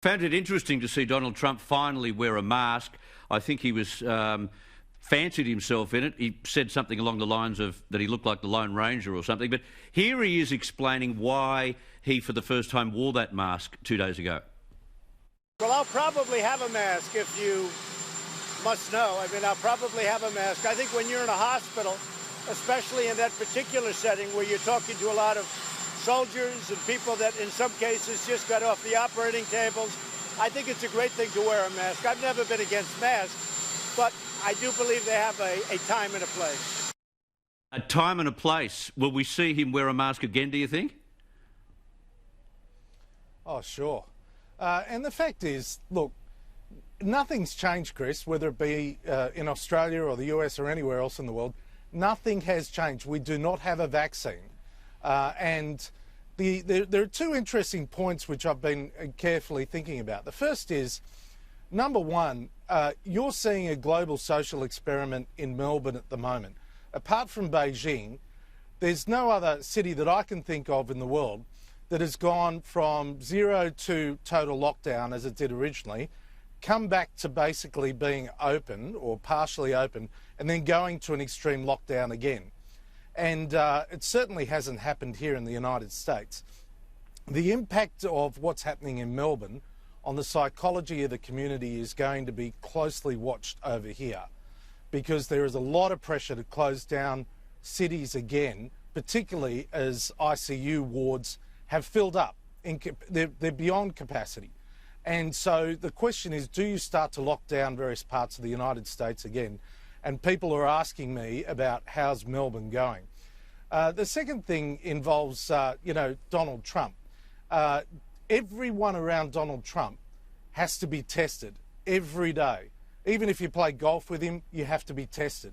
Found it interesting to see Donald Trump finally wear a mask. I think he was fancied himself in it. He said something along the lines of that he looked like the Lone Ranger or something. But here he is explaining why he, for the first time, wore that mask 2 days ago. Well, I'll probably have a mask if you must know. I mean, I'll probably have a mask. I think when you're in a hospital, especially in that particular setting where you're talking to a lot of soldiers and people that in some cases just got off the operating tables, I think it's a great thing to wear a mask. I've never been against masks, but I do believe they have a time and a place. A time and a place. Will we see him wear a mask again, do you think? Oh, sure. And the fact is, look, nothing's changed, Chris, whether it be in Australia or the US or anywhere else in the world. Nothing has changed. We do not have a vaccine. And there are two interesting points which I've been carefully thinking about. The first is, number one, you're seeing a global social experiment in Melbourne at the moment. Apart from Beijing, there's no other city that I can think of in the world that has gone from zero to total lockdown as it did originally, come back to basically being open or partially open, and then going to an extreme lockdown again. And it certainly hasn't happened here in the United States. The impact of what's happening in Melbourne on the psychology of the community is going to be closely watched over here, because there is a lot of pressure to close down cities again, particularly as ICU wards have filled up. They're beyond capacity. And so the question is, do you start to lock down various parts of the United States again? And people are asking me about how's Melbourne going. The second thing involves, Donald Trump. Everyone around Donald Trump has to be tested every day. Even if you play golf with him, you have to be tested.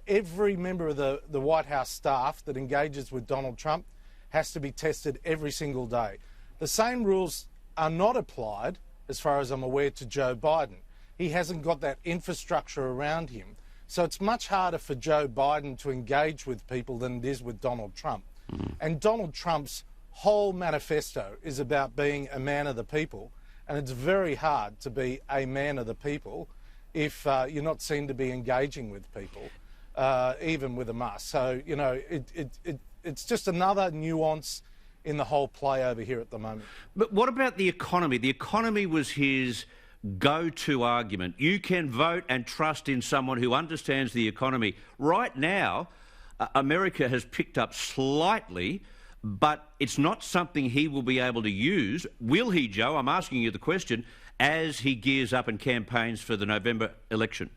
Every member of the White House staff that engages with Donald Trump has to be tested every single day. The same rules are not applied, as far as I'm aware, to Joe Biden. He hasn't got that infrastructure around him. So it's much harder for Joe Biden to engage with people than it is with Donald Trump. And Donald Trump's whole manifesto is about being a man of the people. And it's very hard to be a man of the people if you're not seen to be engaging with people, even with a mask. So, it's just another nuance in the whole play over here at the moment. But what about the economy? The economy was his go-to argument. You can vote and trust in someone who understands the economy. Right now, America has picked up slightly, but it's not something he will be able to use. Will he, Joe? I'm asking you the question, as he gears up and campaigns for the November election.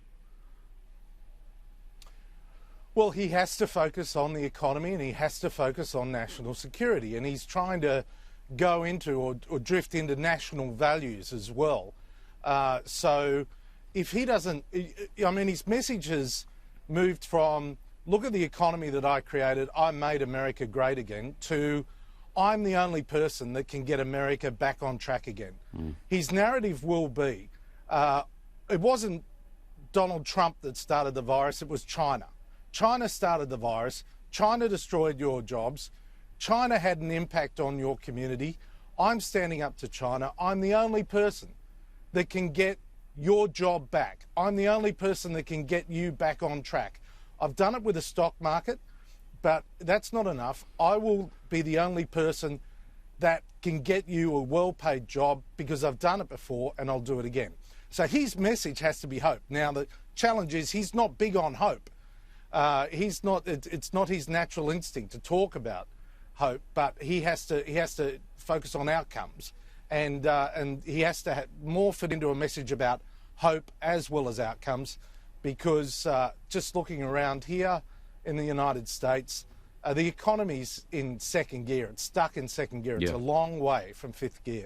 Well, he has to focus on the economy and he has to focus on national security, and he's trying to go into or drift into national values as well. So if he doesn't, his message has moved from, look at the economy that I created, I made America great again, to I'm the only person that can get America back on track again. His narrative will be, it wasn't Donald Trump that started the virus, it was China. China started the virus, China destroyed your jobs, China had an impact on your community. I'm standing up to China. I'm the only person that can get your job back. I'm the only person that can get you back on track. I've done it with the stock market, but that's not enough. I will be the only person that can get you a well-paid job because I've done it before and I'll do it again. So his message has to be hope. Now, the challenge is he's not big on hope. It's not his natural instinct to talk about hope, but he has to focus on outcomes, and he has to morph it into a message about hope as well as outcomes, because just looking around here in the United States, the economy's in second gear. It's stuck in second gear. It's a long way from fifth gear.